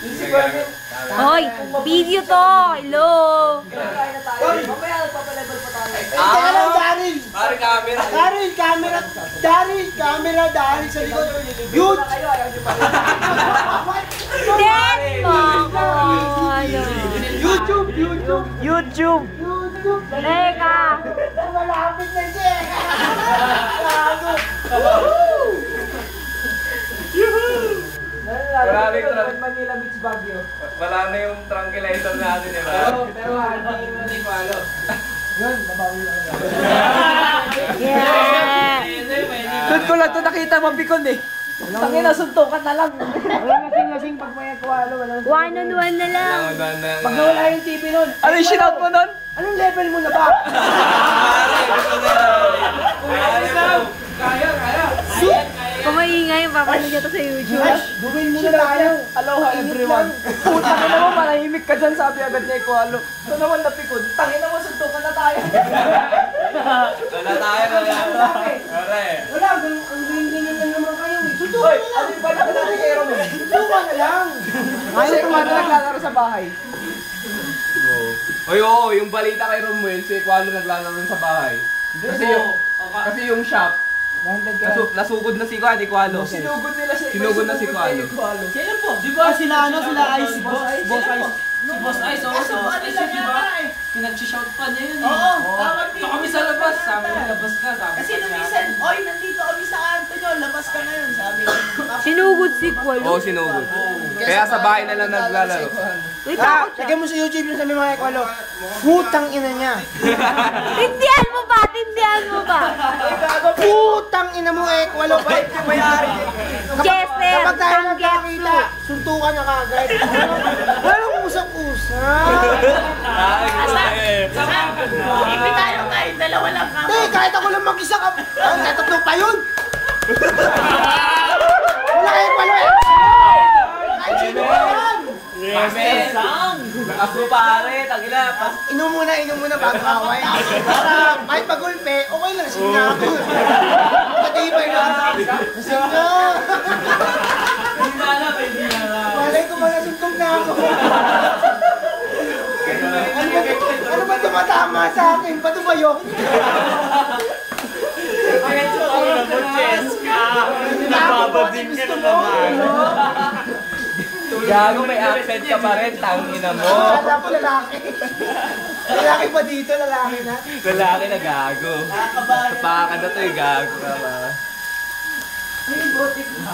Hoy, video to! Hello! Mamaya nagpapalevel pa tayo. Teka lang, Daryl! Pare camera. Daryl, camera! Daryl, camera! Daryl sa likod! Yun! Dead mo ako! YouTube! YouTube! YouTube! YouTube! Teka! Malapit na siya! Maraming trunk. Manila Beach Baguio. Wala na yung tranquilizer natin eh. Pero hindi ko ano. Yun, babawi lang. Yeah! Doon ko lang ito nakita mabikon eh. Tangin na suntukan na lang. Walang lasing-lasing pag may kwalo. One on one na lang! Pag nawala yung TV nun. Ano yung shinout mo nun? Anong level mo na ba? Kaya. Kung maingay, papanood niya to sa YouTube. Gawin mo na tayo! Aloha everyone. Puta ka naman, manahimik ka dyan, sabi agad niya ko alo. Ito naman napikon. Tangin naman, suntukan na tayo. Wala tayo. Pare. Wala, ang ganyan lang naman kayo. Sutukan Hoy, na lang! ano ba na natin kay Rom? Sutukan na lang! Ayaw tumata naglalaro sa bahay. Oy, oo, yung balita kay Romuel, si Kualo naglalaro sa bahay. Kasi yung shop, nasugod na si Kualo. Sinugod nila si Sinugod na si Kualo. Sino po? Di ba Sila Ice, Boss Ice. Si Boss Ice, oo. Si Boss Ice, di ba? Pinag-shout pa niya yun eh. Oo, tawag Ito kami sa labas. Sabi mo, labas ka. Sabi Kasi pa nung niya. minsan, oy, nandito kami sa kanto nyo, labas ka ngayon, sabi ko. Sinugod si Kualo. Oo, sinugod. Kaya sa bahay na lang naglalaro. Uy, takot siya. Lagyan mo sa YouTube yung sabi mga Ekwalo. Putang ina niya. Tindihan mo ba? Tindihan mo ba? Putang ina mo Ekwalo. Jester! Kapag tayo Tanggap nagkakita, suntukan na kagad. Walang usap-usap. Hindi tayo tayo, dalawa lang kami. Hindi, kahit ako lang mag-isa ka. Kahit tatlo pa yun. Wala kayo Ekwalo eh. Kahit sino pa yan. Yes, Lakas mo pare, tagila. Inom muna bago away. Para kahit pagulpe, okay lang. Sige na ako. Matibay na. Sige na. Hindi na alam, hindi na alam. Malay ko malasuntog na ako. Ano ba tumatama sa akin? Bato ba yun? Nababading ka na naman. Gago, may accent ka pa rin, tangina mo. Kala ko lalaki. Lalaki pa dito, lalaki na. Lalaki na gago. Tapakan na to yung gago. Ay, botik na.